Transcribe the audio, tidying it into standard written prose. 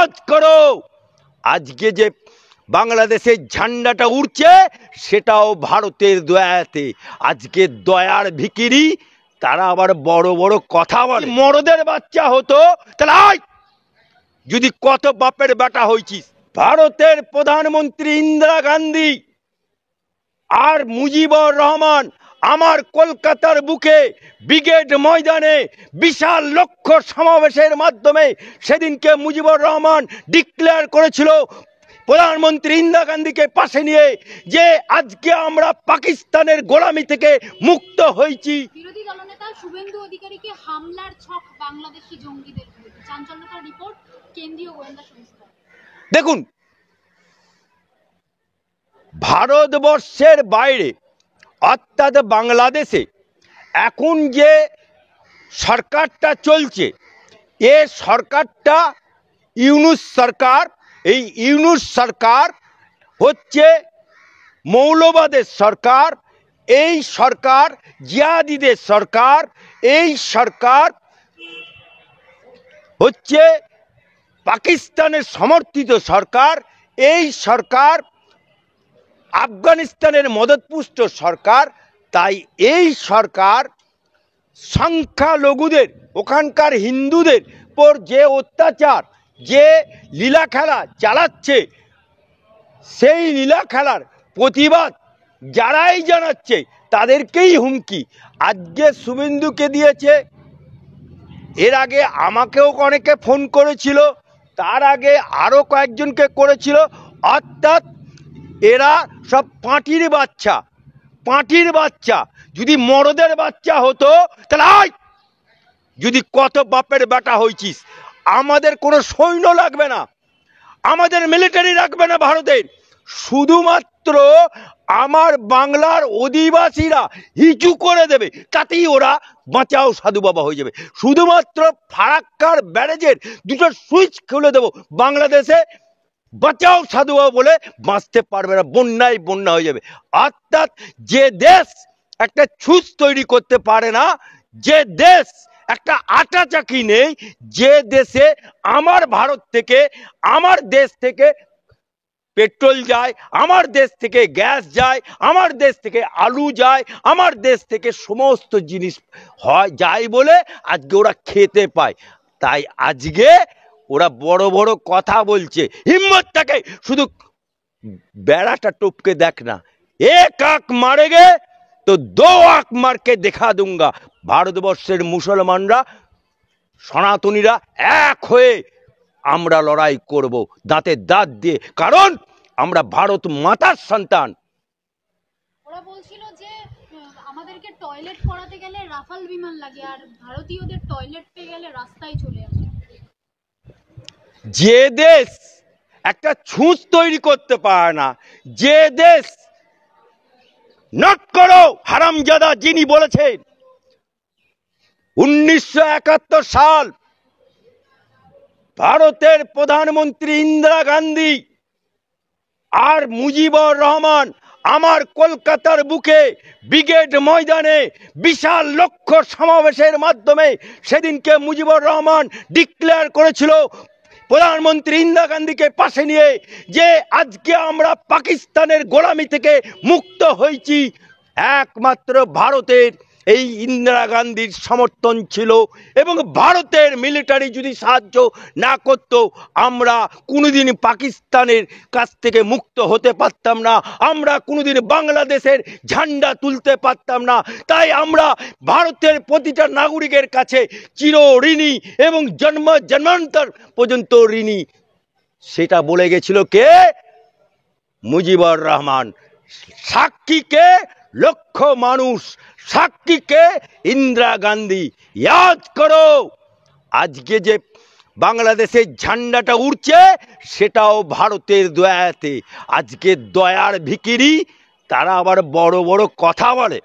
याद करो আজকে যে বাংলাদেশের ঝান্ডাটা উড়ছে সেটাও ভারতের দয়াতে। আজকে দয়ার ভিখিরি তারা আবার বড় বড় কথা বলে। মরদের বাচ্চা হতো তাহলে যদি কত বাপের বেটা হয়েছিস। ভারতের প্রধানমন্ত্রী ইন্দিরা গান্ধী আর মুজিবুর রহমান আমার কলকাতার বুকে ব্রিগেড ময়দানে বিশাল লক্ষ্য সমাবেশের মাধ্যমে সেদিনকে মুজিবুর রহমান ডিক্লেয়ার করেছিল প্রধানমন্ত্রী ইন্দিরা গান্ধীকে পাশে নিয়ে যে আজকে আমরা পাকিস্তানের গোলামি থেকে মুক্ত হয়েছি। বিরোধী দলনেতা শুভেন্দু অধিকারীকে হামলার ছক বাংলাদেশি জঙ্গিদের বিরুদ্ধে, চাঞ্চল্যকর রিপোর্ট কেন্দ্রীয় গোয়েন্দা সংস্থা। দেখুন, ভারতবর্ষের বাইরে অর্থাৎ বাংলাদেশে এখন যে সরকারটা চলছে এ সরকারটা ইউনূস সরকার। এই ইউনূস সরকার হচ্ছে মৌলবাদের সরকার। এই সরকার জিহাদিদের সরকার। এই সরকার হচ্ছে পাকিস্তানের সমর্থিত সরকার। এই সরকার আফগানিস্তানের মদতপুষ্ট সরকার। তাই এই সরকার সংখ্যালঘুদের ওখানকার হিন্দুদের উপর যে অত্যাচার যে লীলা খেলা চালাচ্ছে সেই লীলা খেলার প্রতিবাদ যারাই জানাচ্ছে তাদেরকেই হুমকি আজকে শুভেন্দুকে দিয়েছে। এর আগে আমাকেও অনেকে ফোন করেছিল, তার আগে আরও কয়েকজনকে করেছিল। অর্থাৎ এরা সব পাঁটির বাচ্চা। পাঁটির বাচ্চা যদি মরদের বাচ্চা হতো তাহলে যদি কত বাপের বেটা হয়েছিস। আমাদের কোনো সৈন্য লাগবে না, আমাদের মিলিটারি লাগবে না ভারতের। শুধুমাত্র আমার বাংলার অধিবাসীরা হিচু করে দেবে, তাতেই ওরা বাঁচাও সাধু বাবা হয়ে যাবে। শুধুমাত্র ফারাক্কার ব্যারেজের দুটো সুইচ খুলে দেবো, বাংলাদেশে বাঁচাও সাধু বাবা বলে বাঁচতে পারবে না, বন্যায় বন্যা হয়ে যাবে। অর্থাৎ যে দেশ একটা ছুঁচ তৈরি করতে পারে না, যে দেশ একটা আটা চাকি নেই, যে দেশে আমার ভারত থেকে আমার দেশ থেকে পেট্রোল যায়, আমার দেশ থেকে গ্যাস যায়, আমার দেশ থেকে আলু যায়, আমার দেশ থেকে সমস্ত জিনিস হয় যায় বলে আজকে ওরা খেতে পায়। তাই আজকে ওরা বড় বড় কথা বলছে। হিম্মত থাকে শুধু বেড়াটা টপকে দেখ না, এক আঁক মারেগে তো দো আঁক মারকে দেখা দুঙ্গা। ভারতবর্ষের মুসলমানরা সনাতনীরা এক হয়ে আমরা লড়াই করব দাঁতে দাঁত দিয়ে, কারণ আমরা ভারত মাতার সন্তান। ওরা বলছিল যে আমাদেরকে টয়লেট করাতে গেলে রাফাল বিমান লাগে, আর ভারতীয়দের টয়লেট পেয়ে গেলে রাস্তায় চলে আসে। যে দেশ একটা ছুঁচ তৈরি করতে পারে না, যে দেশ নোট করো হারামজাদা যিনি বলেছেন 1971 সাল ভারতের প্রধানমন্ত্রী ইন্দিরা গান্ধী আর মুজিবুর রহমান আমার কলকাতার বুকে ব্রিগেড ময়দানে বিশাল লক্ষ্য সমাবেশের মাধ্যমে সেদিনকে মুজিবুর রহমান ডিক্লেয়ার করেছিল প্রধানমন্ত্রী ইন্দিরা গান্ধীকে পাশে নিয়ে যে আজকে আমরা পাকিস্তানের গোলামি থেকে মুক্ত হয়েছি। একমাত্র ভারতের এই ইন্দিরা গান্ধীর সমর্থন ছিল, এবং ভারতের মিলিটারি যদি সাহায্য না করত আমরা কোনোদিন পাকিস্তানের কাছ থেকে মুক্ত হতে পারতাম না, আমরা কোনোদিন বাংলাদেশের ঝান্ডা তুলতে পারতাম না। তাই আমরা ভারতের প্রতিটা নাগরিকের কাছে চির ঋণী এবং জন্ম জন্মান্তর পর্যন্ত ঋণী। সেটা বলে গেছিল কে? মুজিবুর রহমান। সাক্ষীকে লক্ষ মানুষ, সাক্ষীকে ইন্দিরা গান্ধী। ইয়াদ করো আজকে যে বাংলাদেশের ঝান্ডাটা উড়ছে সেটাও ভারতের দয়াতে। আজকে দয়ার ভিখিরি তারা আবার বড় বড় কথা বলে।